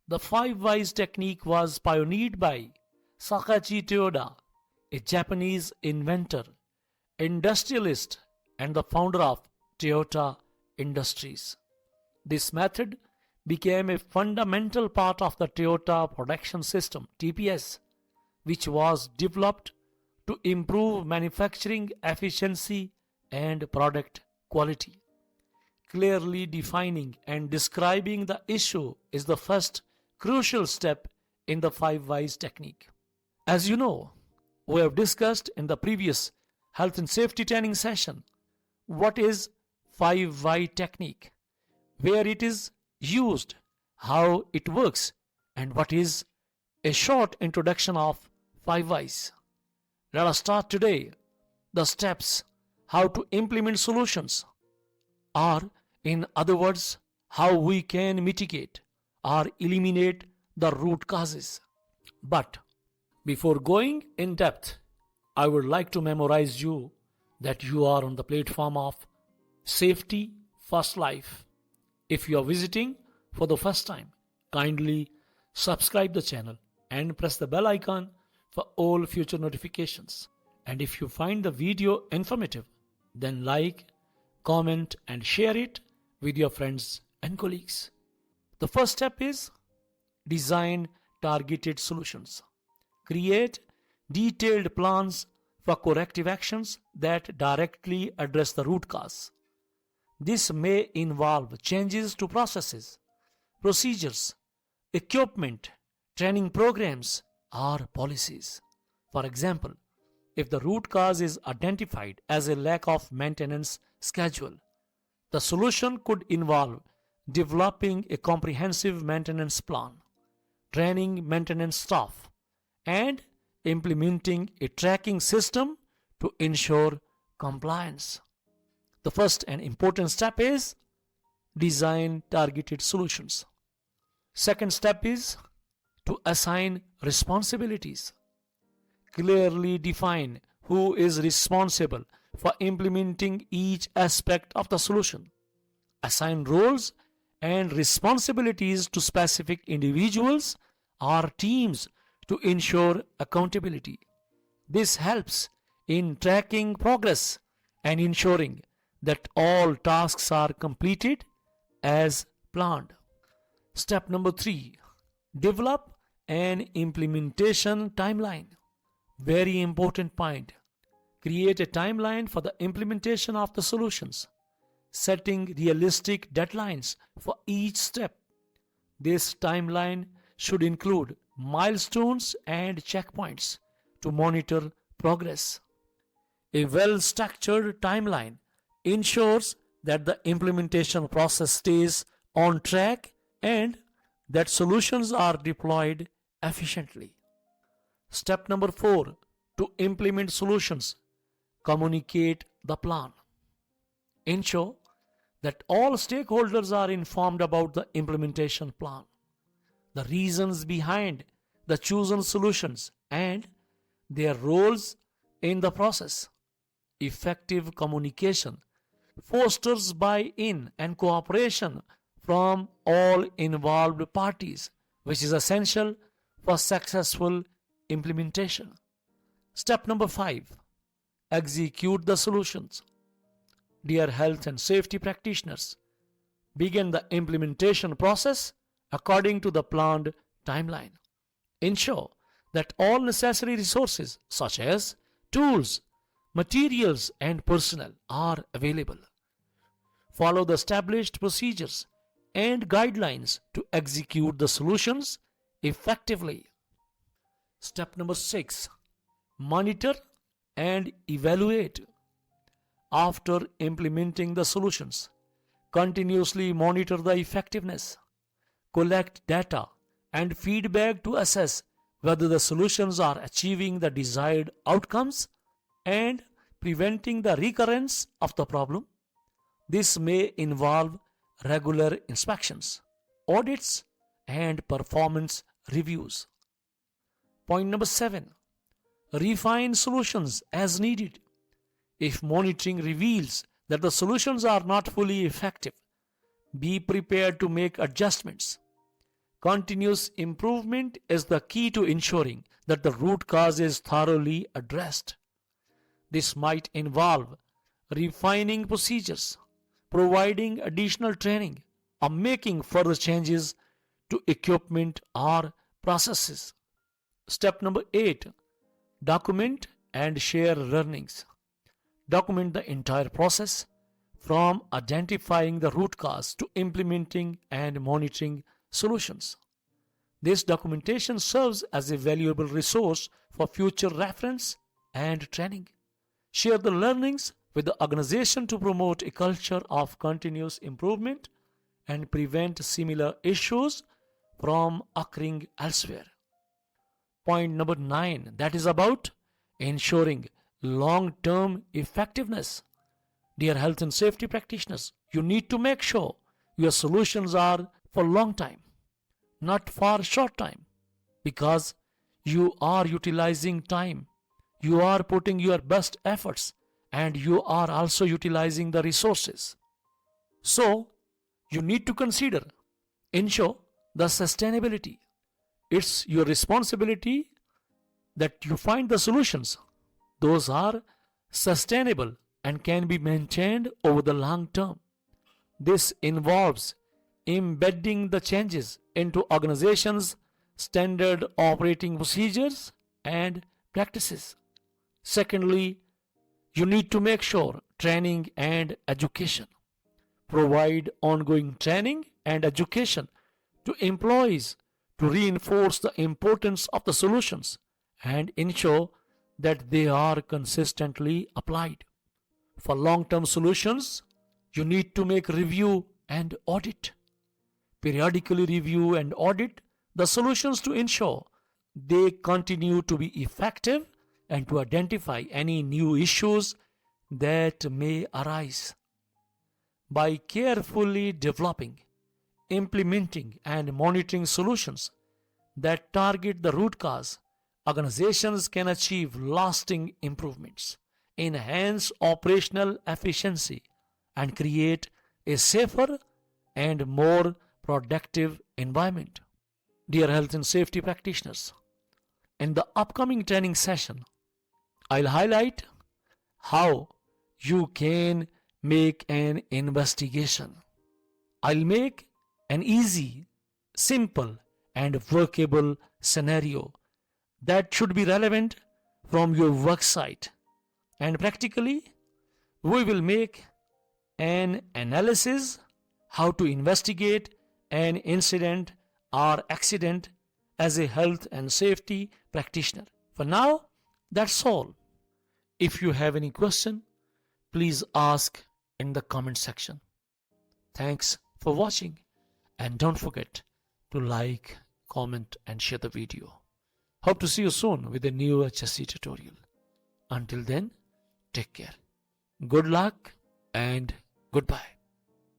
The five whys technique was pioneered by Sakachi Toyoda, a Japanese inventor, industrialist, and the founder of Toyota Industries. This method became a fundamental part of the Toyota production system (TPS), which was developed to improve manufacturing efficiency and product quality. Clearly defining and describing the issue is the first crucial step in the five whys technique. As you know, we have discussed in the previous health and safety training session what is five why technique, where it is used, how it works, and what is a short introduction of five whys. Let us start today the steps how to implement solutions, or in other words, how we can mitigate or eliminate the root causes. But before going in depth, I would like to memorize you that you are on the platform of Safety First Life. If you are visiting for the first time, kindly subscribe the channel and press the bell icon for all future notifications. And if you find the video informative, then like, comment and share it with your friends and colleagues. The first step is design targeted solutions. Create detailed plans for corrective actions that directly address the root cause. This may involve changes to processes, procedures, equipment, training programs, or policies. For example, if the root cause is identified as a lack of maintenance schedule, the solution could involve developing a comprehensive maintenance plan, training maintenance staff, and implementing a tracking system to ensure compliance. The first and important step is design targeted solutions. Second step is to assign responsibilities. Clearly define who is responsible for implementing each aspect of the solution. Assign roles and responsibilities to specific individuals or teams to ensure accountability. This helps in tracking progress and ensuring that all tasks are completed as planned. Step number 3. Develop an implementation timeline. Very important point. Create a timeline for the implementation of the solutions, setting realistic deadlines for each step. This timeline should include milestones and checkpoints to monitor progress. A well-structured timeline ensures that the implementation process stays on track and that solutions are deployed efficiently. Step number 4. To implement solutions, communicate the plan. Ensure that all stakeholders are informed about the implementation plan, the reasons behind the chosen solutions, and their roles in the process. Effective communication fosters buy-in and cooperation from all involved parties, which is essential for successful implementation. Step number 5. Execute the solutions. Dear health and safety practitioners, begin the implementation process according to the planned timeline. Ensure that all necessary resources such as tools, materials and personnel are available. Follow the established procedures and guidelines to execute the solutions effectively. Step number 6. Monitor and evaluate. After implementing the solutions, continuously monitor the effectiveness. Collect data and feedback to assess whether the solutions are achieving the desired outcomes and preventing the recurrence of the problem. This may involve regular inspections, audits, and performance reviews. Point number 7. Refine solutions as needed. If monitoring reveals that the solutions are not fully effective, be prepared to make adjustments. Continuous improvement is the key to ensuring that the root cause is thoroughly addressed. This might involve refining procedures, providing additional training, or making further changes to equipment or processes. Step number 8. Document and share learnings. Document the entire process from identifying the root cause to implementing and monitoring solutions. This documentation serves as a valuable resource for future reference and training. Share the learnings with the organization to promote a culture of continuous improvement and prevent similar issues from occurring elsewhere. Point number 9, that is about ensuring long-term effectiveness. Dear health and safety practitioners, you need to make sure your solutions are for long time, not for short time, because you are utilizing time, you are putting your best efforts, and you are also utilizing the resources. So, you need to ensure the sustainability. It's your responsibility that you find the solutions. Those are sustainable and can be maintained over the long term. This involves embedding the changes into organizations' standard operating procedures and practices. Secondly, you need to make sure training and education. Provide ongoing training and education to employees to reinforce the importance of the solutions and ensure that they are consistently applied. For long-term solutions, you need to make review and audit. Periodically review and audit the solutions to ensure they continue to be effective and to identify any new issues that may arise. By carefully developing, implementing, and monitoring solutions that target the root cause, organizations can achieve lasting improvements, enhance operational efficiency, and create a safer and more productive environment. Dear health and safety practitioners, in the upcoming training session, I'll highlight how you can make an investigation. I'll make an easy, simple, and workable scenario that should be relevant from your work site. And practically, we will make an analysis how to investigate an incident or accident as a health and safety practitioner. For now, that's all. If you have any question, please ask in the comment section. Thanks for watching, and don't forget to like, comment, and share the video. Hope to see you soon with a new HSC tutorial. Until then, take care. Good luck and goodbye.